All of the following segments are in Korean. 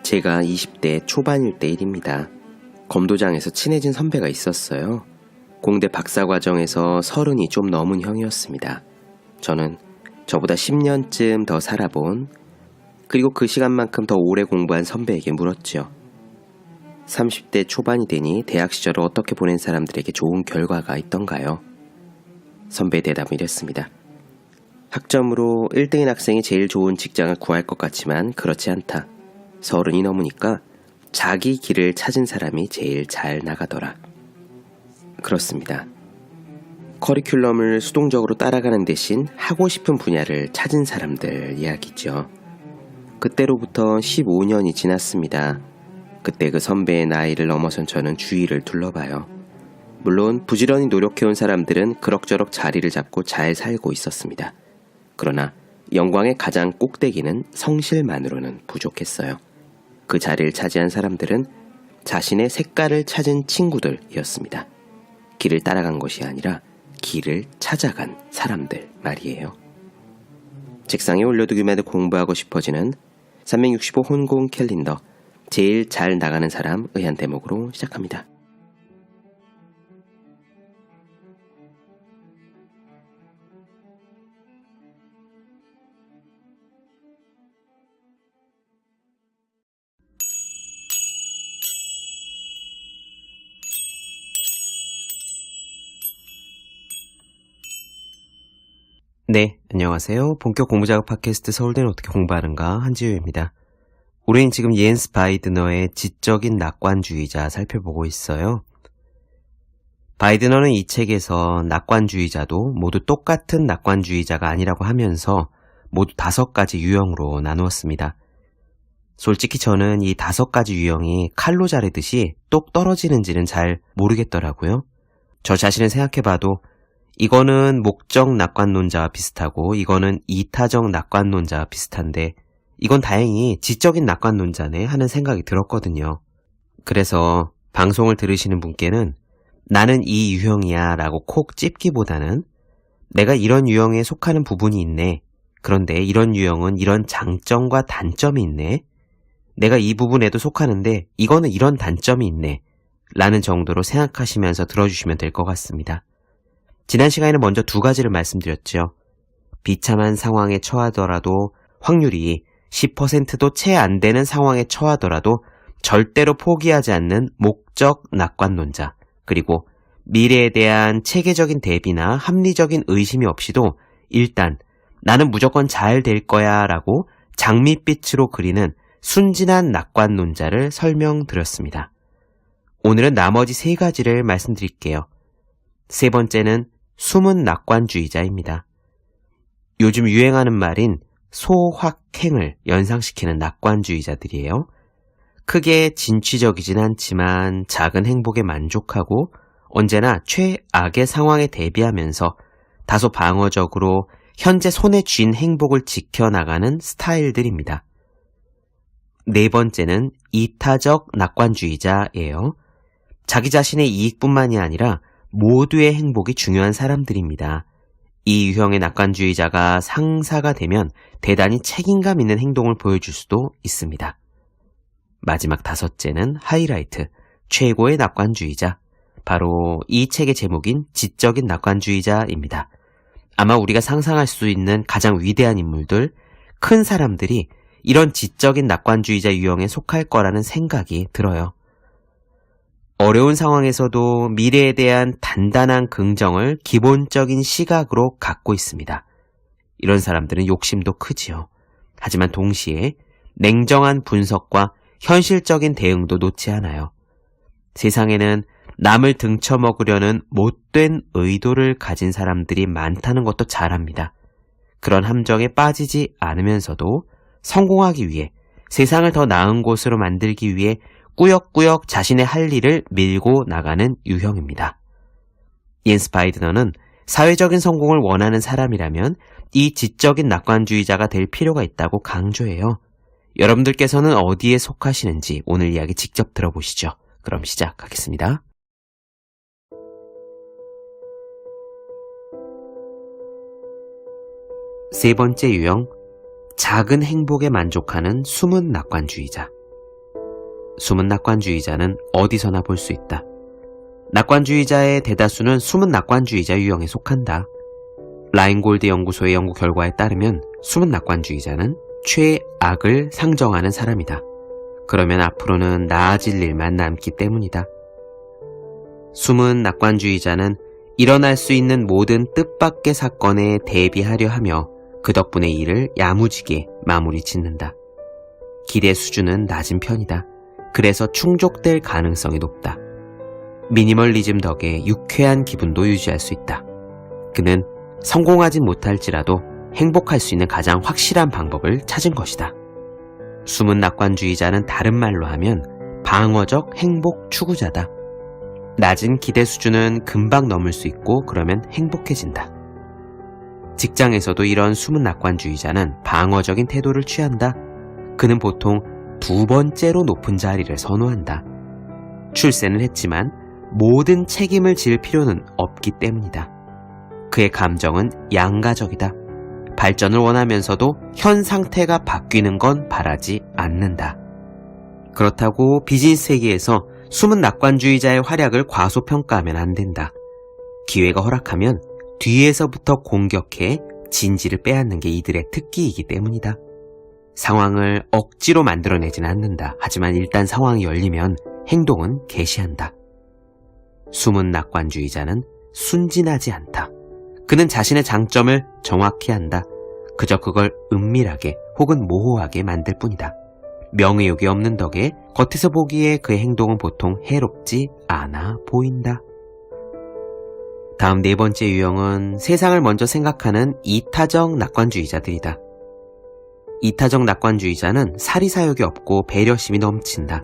제가 20대 초반일 때 일입니다. 검도장에서 친해진 선배가 있었어요. 공대 박사 과정에서 30이 좀 넘은 형이었습니다. 저는 저보다 10년쯤 더 살아본, 그리고 그 시간만큼 더 오래 공부한 선배에게 물었죠. 30대 초반이 되니 대학 시절을 어떻게 보낸 사람들에게 좋은 결과가 있던가요? 선배의 대답은 이랬습니다. 학점으로 1등인 학생이 제일 좋은 직장을 구할 것 같지만 그렇지 않다. 30이 넘으니까 자기 길을 찾은 사람이 제일 잘 나가더라. 그렇습니다. 커리큘럼을 수동적으로 따라가는 대신 하고 싶은 분야를 찾은 사람들 이야기죠. 그때로부터 15년이 지났습니다. 그때 그 선배의 나이를 넘어선 저는 주위를 둘러봐요. 물론 부지런히 노력해온 사람들은 그럭저럭 자리를 잡고 잘 살고 있었습니다. 그러나 영광의 가장 꼭대기는 성실만으로는 부족했어요. 그 자리를 차지한 사람들은 자신의 색깔을 찾은 친구들이었습니다. 길을 따라간 것이 아니라 길을 찾아간 사람들 말이에요. 책상에 올려두기만 해도 공부하고 싶어지는 365 혼공 캘린더, 제일 잘 나가는 사람 의한 대목으로 시작합니다. 네, 안녕하세요. 본격 공부작업 팟캐스트 서울대는 어떻게 공부하는가 한지우입니다. 우리는 지금 옌스 바이드너의 지적인 낙관주의자 살펴보고 있어요. 바이드너는 이 책에서 낙관주의자도 모두 똑같은 낙관주의자가 아니라고 하면서 모두 5가지 유형으로 나누었습니다. 솔직히 저는 이 5가지 유형이 칼로 자르듯이 똑 떨어지는지는 잘 모르겠더라고요. 저 자신을 생각해봐도 이거는 목적 낙관론자와 비슷하고 이거는 이타적 낙관론자와 비슷한데 이건 다행히 지적인 낙관론자네 하는 생각이 들었거든요. 그래서 방송을 들으시는 분께는 나는 이 유형이야 라고 콕 찝기보다는 내가 이런 유형에 속하는 부분이 있네. 그런데 이런 유형은 이런 장점과 단점이 있네. 내가 이 부분에도 속하는데 이거는 이런 단점이 있네. 라는 정도로 생각하시면서 들어주시면 될 것 같습니다. 지난 시간에는 먼저 2가지를 말씀드렸죠. 비참한 상황에 처하더라도 확률이 10%도 채 안 되는 상황에 처하더라도 절대로 포기하지 않는 목적 낙관론자, 그리고 미래에 대한 체계적인 대비나 합리적인 의심이 없이도 일단 나는 무조건 잘 될 거야 라고 장밋빛으로 그리는 순진한 낙관론자를 설명드렸습니다. 오늘은 나머지 3가지를 말씀드릴게요. 3번째는 숨은 낙관주의자입니다. 요즘 유행하는 말인 소확행을 연상시키는 낙관주의자들이에요. 크게 진취적이진 않지만 작은 행복에 만족하고 언제나 최악의 상황에 대비하면서 다소 방어적으로 현재 손에 쥔 행복을 지켜나가는 스타일들입니다. 4번째는 이타적 낙관주의자예요. 자기 자신의 이익뿐만이 아니라 모두의 행복이 중요한 사람들입니다. 이 유형의 낙관주의자가 상사가 되면 대단히 책임감 있는 행동을 보여줄 수도 있습니다. 마지막 5째는 하이라이트, 최고의 낙관주의자. 바로 이 책의 제목인 지적인 낙관주의자입니다. 아마 우리가 상상할 수 있는 가장 위대한 인물들, 큰 사람들이 이런 지적인 낙관주의자 유형에 속할 거라는 생각이 들어요. 어려운 상황에서도 미래에 대한 단단한 긍정을 기본적인 시각으로 갖고 있습니다. 이런 사람들은 욕심도 크지요. 하지만 동시에 냉정한 분석과 현실적인 대응도 놓지 않아요. 세상에는 남을 등쳐먹으려는 못된 의도를 가진 사람들이 많다는 것도 잘 압니다. 그런 함정에 빠지지 않으면서도 성공하기 위해, 세상을 더 나은 곳으로 만들기 위해 꾸역꾸역 자신의 할 일을 밀고 나가는 유형입니다. 옌스 바이드너는 사회적인 성공을 원하는 사람이라면 이 지적인 낙관주의자가 될 필요가 있다고 강조해요. 여러분들께서는 어디에 속하시는지 오늘 이야기 직접 들어보시죠. 그럼 시작하겠습니다. 세 번째 유형, 작은 행복에 만족하는 숨은 낙관주의자. 숨은 낙관주의자는 어디서나 볼 수 있다. 낙관주의자의 대다수는 숨은 낙관주의자 유형에 속한다. 라인골드 연구소의 연구 결과에 따르면 숨은 낙관주의자는 최악을 상정하는 사람이다. 그러면 앞으로는 나아질 일만 남기 때문이다. 숨은 낙관주의자는 일어날 수 있는 모든 뜻밖의 사건에 대비하려 하며 그 덕분에 일을 야무지게 마무리 짓는다. 기대 수준은 낮은 편이다. 그래서 충족될 가능성이 높다. 미니멀리즘 덕에 유쾌한 기분도 유지할 수 있다. 그는 성공하진 못할지라도 행복할 수 있는 가장 확실한 방법을 찾은 것이다. 숨은 낙관주의자는 다른 말로 하면 방어적 행복 추구자다. 낮은 기대 수준은 금방 넘을 수 있고 그러면 행복해진다. 직장에서도 이런 숨은 낙관주의자는 방어적인 태도를 취한다. 그는 보통 두 번째로 높은 자리를 선호한다. 출세는 했지만 모든 책임을 질 필요는 없기 때문이다. 그의 감정은 양가적이다. 발전을 원하면서도 현 상태가 바뀌는 건 바라지 않는다. 그렇다고 비즈니스 세계에서 숨은 낙관주의자의 활약을 과소평가하면 안 된다. 기회가 허락하면 뒤에서부터 공격해 진지를 빼앗는 게 이들의 특기이기 때문이다. 상황을 억지로 만들어내진 않는다. 하지만 일단 상황이 열리면 행동은 개시한다. 숨은 낙관주의자는 순진하지 않다. 그는 자신의 장점을 정확히 한다. 그저 그걸 은밀하게 혹은 모호하게 만들 뿐이다. 명예욕이 없는 덕에 겉에서 보기에 그의 행동은 보통 해롭지 않아 보인다. 다음 네 번째 유형은 세상을 먼저 생각하는 이타적 낙관주의자들이다. 이타적 낙관주의자는 사리사욕이 없고 배려심이 넘친다.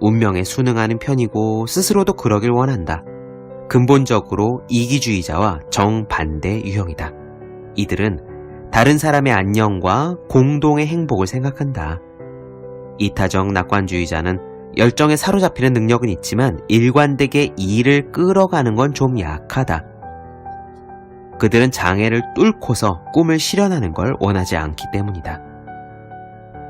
운명에 순응하는 편이고 스스로도 그러길 원한다. 근본적으로 이기주의자와 정반대 유형이다. 이들은 다른 사람의 안녕과 공동의 행복을 생각한다. 이타적 낙관주의자는 열정에 사로잡히는 능력은 있지만 일관되게 일을 끌어가는 건 좀 약하다. 그들은 장애를 뚫고서 꿈을 실현하는 걸 원하지 않기 때문이다.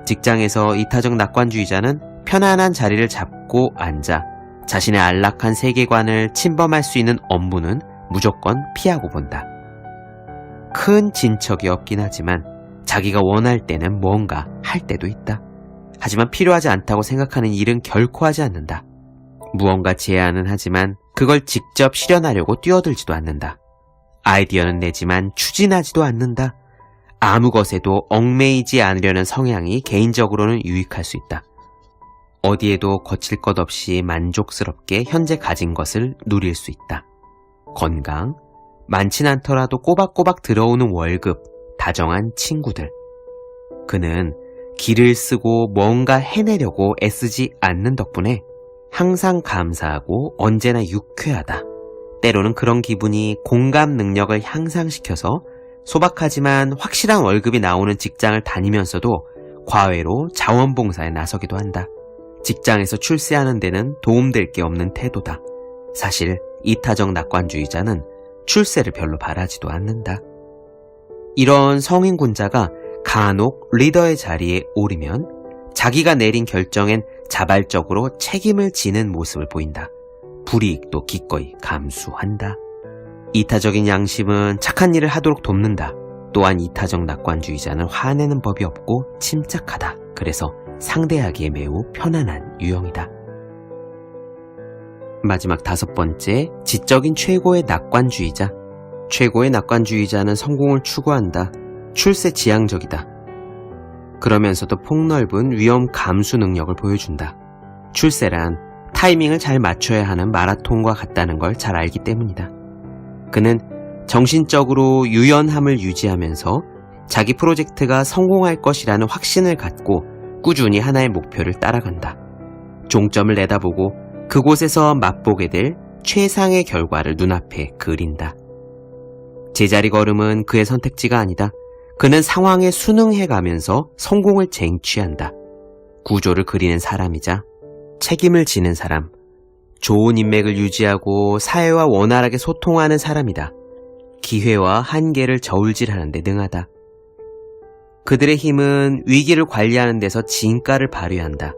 직장에서 이타적 낙관주의자는 편안한 자리를 잡고 앉아 자신의 안락한 세계관을 침범할 수 있는 업무는 무조건 피하고 본다. 큰 진척이 없긴 하지만 자기가 원할 때는 뭔가 할 때도 있다. 하지만 필요하지 않다고 생각하는 일은 결코 하지 않는다. 무언가 제안은 하지만 그걸 직접 실현하려고 뛰어들지도 않는다. 아이디어는 내지만 추진하지도 않는다. 아무 것에도 얽매이지 않으려는 성향이 개인적으로는 유익할 수 있다. 어디에도 거칠 것 없이 만족스럽게 현재 가진 것을 누릴 수 있다. 건강, 많진 않더라도 꼬박꼬박 들어오는 월급, 다정한 친구들. 그는 기를 쓰고 뭔가 해내려고 애쓰지 않는 덕분에 항상 감사하고 언제나 유쾌하다. 때로는 그런 기분이 공감 능력을 향상시켜서 소박하지만 확실한 월급이 나오는 직장을 다니면서도 과외로 자원봉사에 나서기도 한다. 직장에서 출세하는 데는 도움될 게 없는 태도다. 사실 이타적 낙관주의자는 출세를 별로 바라지도 않는다. 이런 성인군자가 간혹 리더의 자리에 오르면 자기가 내린 결정엔 자발적으로 책임을 지는 모습을 보인다. 불이익도 기꺼이 감수한다. 이타적인 양심은 착한 일을 하도록 돕는다. 또한 이타적 낙관주의자는 화내는 법이 없고 침착하다. 그래서 상대하기에 매우 편안한 유형이다. 마지막 다섯 번째, 지적인 최고의 낙관주의자. 최고의 낙관주의자는 성공을 추구한다. 출세 지향적이다. 그러면서도 폭넓은 위험 감수 능력을 보여준다. 출세란 타이밍을 잘 맞춰야 하는 마라톤과 같다는 걸 잘 알기 때문이다. 그는 정신적으로 유연함을 유지하면서 자기 프로젝트가 성공할 것이라는 확신을 갖고 꾸준히 하나의 목표를 따라간다. 종점을 내다보고 그곳에서 맛보게 될 최상의 결과를 눈앞에 그린다. 제자리 걸음은 그의 선택지가 아니다. 그는 상황에 순응해가면서 성공을 쟁취한다. 구조를 그리는 사람이자 책임을 지는 사람, 좋은 인맥을 유지하고 사회와 원활하게 소통하는 사람이다. 기회와 한계를 저울질하는 데 능하다. 그들의 힘은 위기를 관리하는 데서 진가를 발휘한다.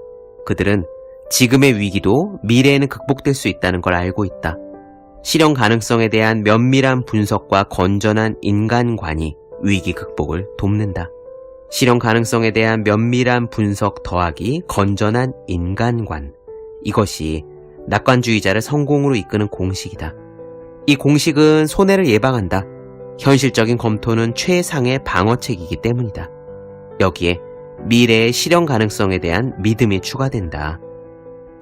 그들은 지금의 위기도 미래에는 극복될 수 있다는 걸 알고 있다. 실현 가능성에 대한 면밀한 분석과 건전한 인간관이 위기 극복을 돕는다. 실현 가능성에 대한 면밀한 분석 더하기 건전한 인간관. 이것이 낙관주의자를 성공으로 이끄는 공식이다. 이 공식은 손해를 예방한다. 현실적인 검토는 최상의 방어책이기 때문이다. 여기에 미래의 실현 가능성에 대한 믿음이 추가된다.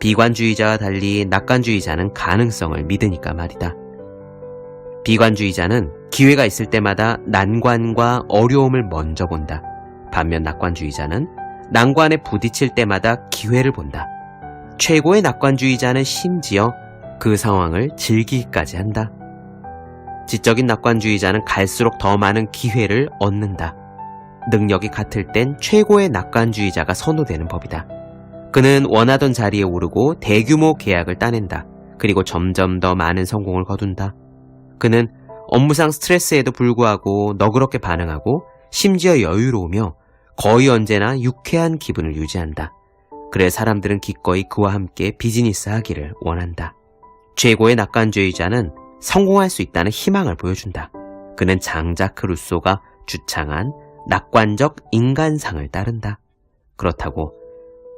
비관주의자와 달리 낙관주의자는 가능성을 믿으니까 말이다. 비관주의자는 기회가 있을 때마다 난관과 어려움을 먼저 본다. 반면 낙관주의자는 난관에 부딪힐 때마다 기회를 본다. 최고의 낙관주의자는 심지어 그 상황을 즐기기까지 한다. 지적인 낙관주의자는 갈수록 더 많은 기회를 얻는다. 능력이 같을 땐 최고의 낙관주의자가 선호되는 법이다. 그는 원하던 자리에 오르고 대규모 계약을 따낸다. 그리고 점점 더 많은 성공을 거둔다. 그는 업무상 스트레스에도 불구하고 너그럽게 반응하고 심지어 여유로우며 거의 언제나 유쾌한 기분을 유지한다. 그래 사람들은 기꺼이 그와 함께 비즈니스 하기를 원한다. 최고의 낙관주의자는 성공할 수 있다는 희망을 보여준다. 그는 장자크 루소가 주창한 낙관적 인간상을 따른다. 그렇다고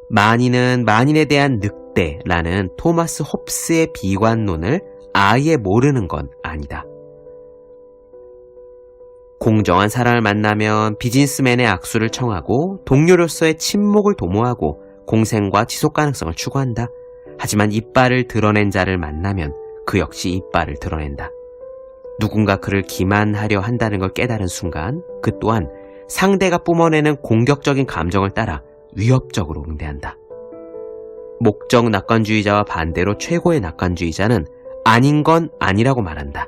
만인은 만인에 대한 늑대라는 토마스 홉스의 비관론을 아예 모르는 건 아니다. 공정한 사람을 만나면 비즈니스맨의 악수를 청하고 동료로서의 침묵을 도모하고 공생과 지속 가능성을 추구한다. 하지만 이빨을 드러낸 자를 만나면 그 역시 이빨을 드러낸다. 누군가 그를 기만하려 한다는 걸 깨달은 순간 그 또한 상대가 뿜어내는 공격적인 감정을 따라 위협적으로 응대한다. 목적 낙관주의자와 반대로 최고의 낙관주의자는 아닌 건 아니라고 말한다.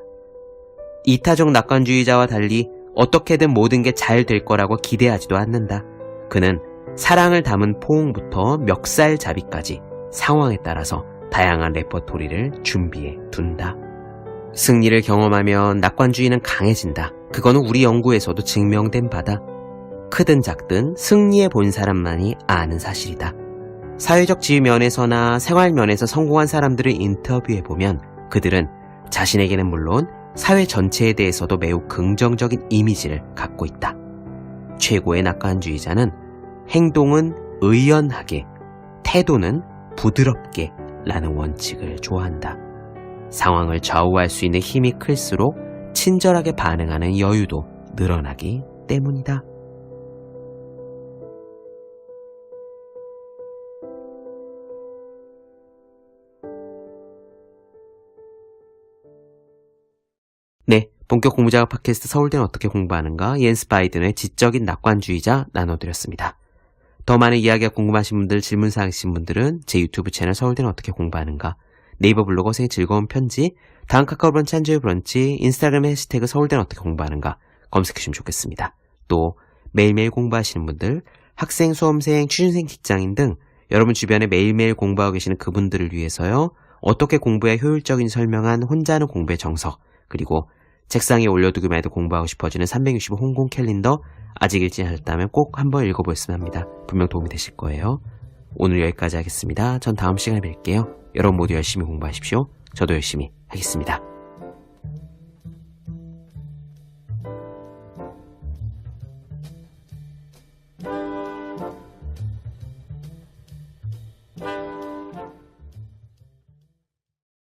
이타적 낙관주의자와 달리 어떻게든 모든 게 잘 될 거라고 기대하지도 않는다. 그는 사랑을 담은 포옹부터 멱살잡이까지 상황에 따라서 다양한 레퍼토리를 준비해 둔다. 승리를 경험하면 낙관주의는 강해진다. 그거는 우리 연구에서도 증명된 바다. 크든 작든 승리해 본 사람만이 아는 사실이다. 사회적 지위 면에서나 생활 면에서 성공한 사람들을 인터뷰해보면 그들은 자신에게는 물론 사회 전체에 대해서도 매우 긍정적인 이미지를 갖고 있다. 최고의 낙관주의자는 행동은 의연하게, 태도는 부드럽게 라는 원칙을 좋아한다. 상황을 좌우할 수 있는 힘이 클수록 친절하게 반응하는 여유도 늘어나기 때문이다. 네, 본격 공부작업 팟캐스트 서울대는 어떻게 공부하는가 옌스 바이든의 지적인 낙관주의자 나눠드렸습니다. 더 많은 이야기가 궁금하신 분들, 질문사항 있으신 분들은 제 유튜브 채널 서울대는 어떻게 공부하는가, 네이버 블로그 생의 즐거운 편지, 다음 카카오 브런치 한주의 브런치, 인스타그램 해시태그 서울대는 어떻게 공부하는가 검색해주시면 좋겠습니다. 또 매일매일 공부하시는 분들, 학생, 수험생, 취준생, 직장인 등 여러분 주변에 매일매일 공부하고 계시는 그분들을 위해서요, 어떻게 공부해야 효율적인 설명한 혼자 하는 공부의 정석, 그리고 책상에 올려두기만 해도 공부하고 싶어지는 365 홍콩 캘린더 아직 읽지 않았다면 꼭 한번 읽어보셨으면 합니다. 분명 도움이 되실 거예요. 오늘 여기까지 하겠습니다. 전 다음 시간에 뵐게요. 여러분 모두 열심히 공부하십시오. 저도 열심히 하겠습니다.